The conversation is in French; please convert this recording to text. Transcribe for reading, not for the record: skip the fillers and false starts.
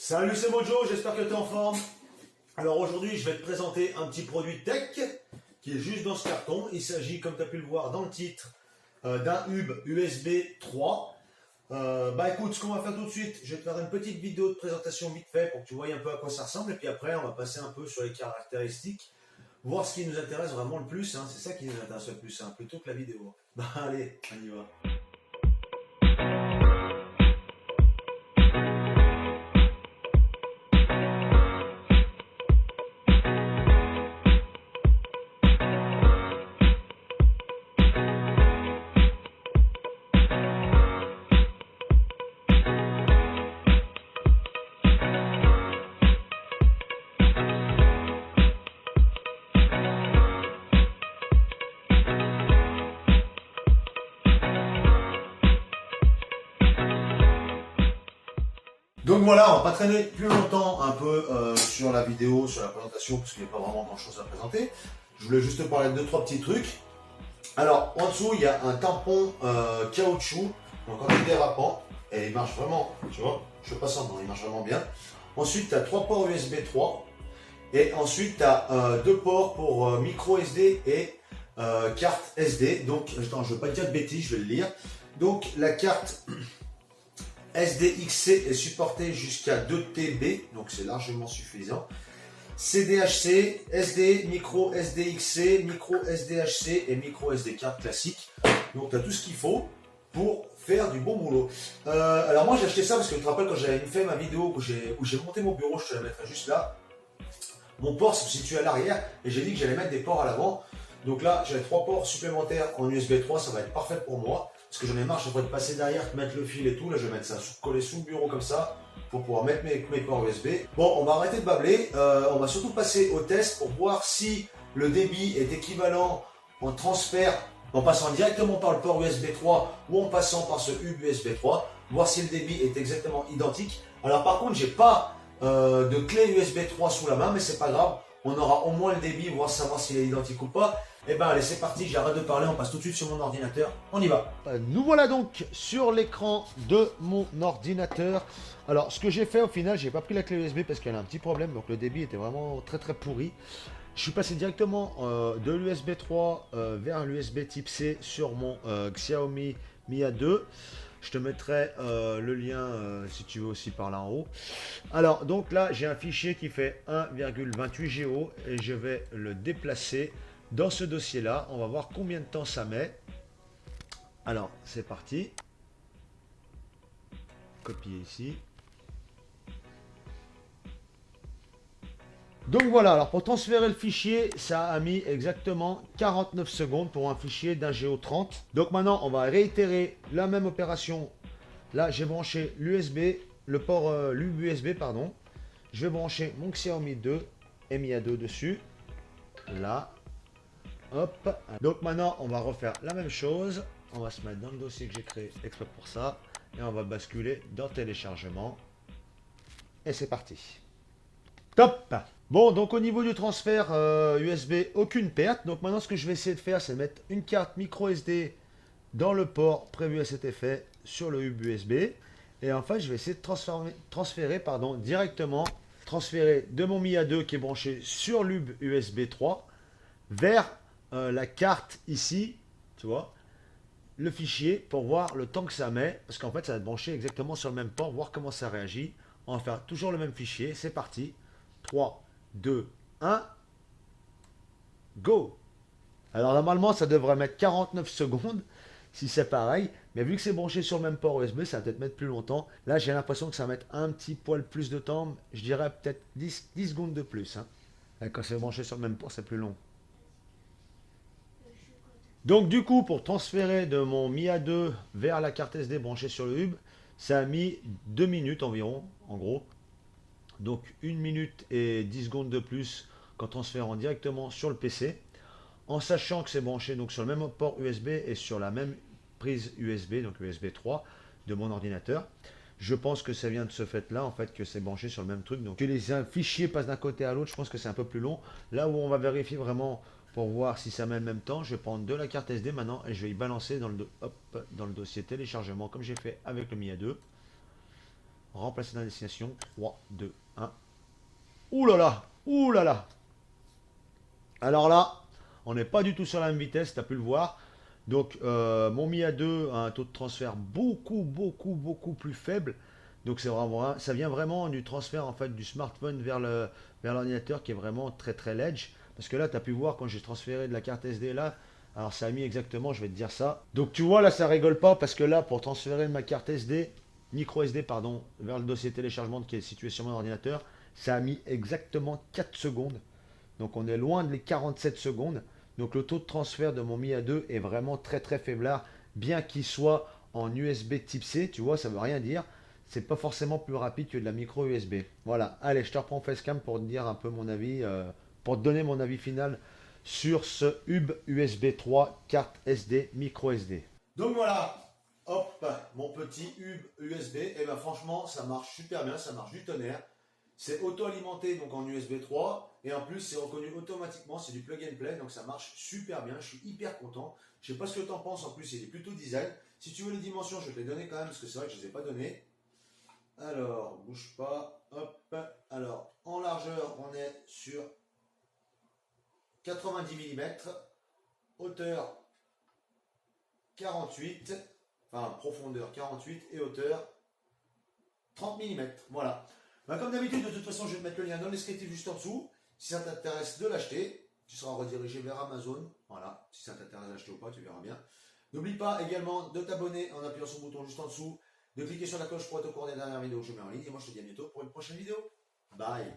Salut, c'est Mojo, j'espère que tu es en forme. Alors aujourd'hui, je vais te présenter un petit produit tech qui est juste dans ce carton. Il s'agit, comme tu as pu le voir dans le titre, d'un hub USB 3. Écoute, ce qu'on va faire tout de suite, je vais te faire une petite vidéo de présentation vite fait pour que tu vois un peu à quoi ça ressemble. Et puis après, on va passer un peu sur les caractéristiques, voir ce qui nous intéresse vraiment le plus. Hein. C'est ça qui nous intéresse le plus, hein, plutôt que la vidéo. Allez, on y va. Donc voilà, on va pas traîner plus longtemps un peu sur la vidéo, sur la présentation, parce qu'il n'y a pas vraiment grand chose à présenter. Je voulais juste te parler de 2-3 petits trucs. Alors, en dessous, il y a un tampon caoutchouc, donc anti-dérapant, et il marche vraiment, tu vois, je passe en dedans, il marche vraiment bien. Ensuite, tu as 3 ports USB 3, et ensuite, tu as 2 ports pour micro SD et carte SD. Donc, attends, je ne veux pas te dire de bêtises, je vais le lire. Donc, la carte SDXC est supporté jusqu'à 2 TB, donc c'est largement suffisant. CDHC, SD, micro SDXC, micro SDHC et micro SD carte classique. Donc tu as tout ce qu'il faut pour faire du bon boulot. Alors moi j'ai acheté ça parce que tu te rappelles quand j'avais fait ma vidéo où j'ai monté mon bureau, je te la mettrai juste là. Mon port se situe à l'arrière et j'ai dit que j'allais mettre des ports à l'avant. Donc là j'ai 3 ports supplémentaires en USB 3, ça va être parfait pour moi. Parce que j'en ai marre, je devrais passer derrière, mettre le fil et tout. Là, je vais mettre ça collé sous le bureau comme ça pour pouvoir mettre mes ports USB. Bon, on va arrêter de babler. On va surtout passer au test pour voir si le débit est équivalent en transfert en passant directement par le port USB 3 ou en passant par ce hub USB 3. Voir si le débit est exactement identique. Alors par contre, j'ai pas de clé USB 3 sous la main, mais c'est pas grave. On aura au moins le débit, voir savoir s'il est identique ou pas. Et allez, c'est parti, j'arrête de parler, on passe tout de suite sur mon ordinateur, on y va. Nous voilà donc sur l'écran de mon ordinateur. Alors, ce que j'ai fait au final, j'ai pas pris la clé USB parce qu'elle a un petit problème, donc le débit était vraiment très pourri. Je suis passé directement de l'USB 3 vers l'USB type C sur mon Xiaomi Mi A2. Je te mettrai le lien si tu veux aussi par là en haut. Alors, donc là, j'ai un fichier qui fait 1,28 Go et je vais le déplacer dans ce dossier-là. On va voir combien de temps ça met. Alors, c'est parti. Copier ici. Donc voilà, alors pour transférer le fichier, ça a mis exactement 49 secondes pour un fichier d'un Go30. Donc maintenant, on va réitérer la même opération. Là, j'ai branché l'USB, le port l'USB, pardon. Je vais brancher mon Xiaomi 2 et Mi A2 dessus. Là. Hop. Donc maintenant, on va refaire la même chose. On va se mettre dans le dossier que j'ai créé exprès pour ça. Et on va basculer dans téléchargement. Et c'est parti. Top. Bon, donc au niveau du transfert USB, aucune perte. Donc maintenant, ce que je vais essayer de faire, c'est mettre une carte micro SD dans le port prévu à cet effet sur le hub USB. Et enfin, je vais essayer de transférer directement de mon Mi A2 qui est branché sur l'hub USB 3 vers la carte ici, tu vois, le fichier pour voir le temps que ça met. Parce qu'en fait, ça va être branché exactement sur le même port, voir comment ça réagit. On va faire toujours le même fichier. C'est parti. 3, 2, 1. Go! Alors normalement, ça devrait mettre 49 secondes si c'est pareil. Mais vu que c'est branché sur le même port USB, ça va peut-être mettre plus longtemps. Là, j'ai l'impression que ça va mettre un petit poil plus de temps. Je dirais peut-être 10 secondes de plus. Hein. Quand c'est branché sur le même port, c'est plus long. Donc du coup, pour transférer de mon Mi A2 vers la carte SD branchée sur le hub, ça a mis 2 minutes environ, en gros. Donc 1 minute et 10 secondes de plus qu'en transférant directement sur le PC. En sachant que c'est branché donc sur le même port USB et sur la même prise USB, donc USB 3 de mon ordinateur. Je pense que ça vient de ce fait là, en fait, que c'est branché sur le même truc. Donc que les fichiers passent d'un côté à l'autre, je pense que c'est un peu plus long. Là où on va vérifier vraiment pour voir si ça met le même temps, je vais prendre de la carte SD maintenant et je vais y balancer dans le dossier téléchargement comme j'ai fait avec le Mi A2. remplacer la destination. 3, 2, 1. Ouh là là, ouh là là. Alors là, on n'est pas du tout sur la même vitesse, tu as pu le voir. Donc mon Mi A2 a un taux de transfert beaucoup plus faible. Donc c'est vraiment, ça vient vraiment du transfert en fait du smartphone vers l'ordinateur qui est vraiment très ledge. Parce que là, tu as pu voir quand j'ai transféré de la carte SD là, alors ça a mis exactement, je vais te dire ça. Donc tu vois là, ça rigole pas parce que là, pour transférer ma carte SD, micro SD pardon, vers le dossier téléchargement qui est situé sur mon ordinateur, ça a mis exactement 4 secondes. Donc on est loin de les 47 secondes. Donc le taux de transfert de mon Mi A2 est vraiment très faiblard, bien qu'il soit en USB type C, tu vois, ça veut rien dire. C'est pas forcément plus rapide que de la micro USB. Voilà, allez, je te reprends facecam pour te dire un peu mon avis, pour te donner mon avis final sur ce hub USB 3 carte SD micro SD. Donc voilà, hop, mon petit hub USB, et ben franchement ça marche super bien, ça marche du tonnerre. C'est auto-alimenté donc en USB 3 et en plus c'est reconnu automatiquement, c'est du plug and play donc ça marche super bien, je suis hyper content. Je sais pas ce que tu en penses, en plus il est plutôt design. Si tu veux les dimensions, je vais te les donner quand même parce que c'est vrai que je les ai pas données. Alors, bouge pas, hop. Alors, en largeur, on est sur 90 mm, hauteur 48, enfin profondeur 48 et hauteur 30 mm. Voilà. Bah, comme d'habitude, de toute façon, je vais te mettre le lien dans le descriptif juste en dessous. Si ça t'intéresse de l'acheter, tu seras redirigé vers Amazon. Voilà. Si ça t'intéresse d'acheter ou pas, tu verras bien. N'oublie pas également de t'abonner en appuyant sur le bouton juste en dessous, de cliquer sur la cloche pour être au courant des dernières vidéos que je mets en ligne. Et moi, je te dis à bientôt pour une prochaine vidéo. Bye.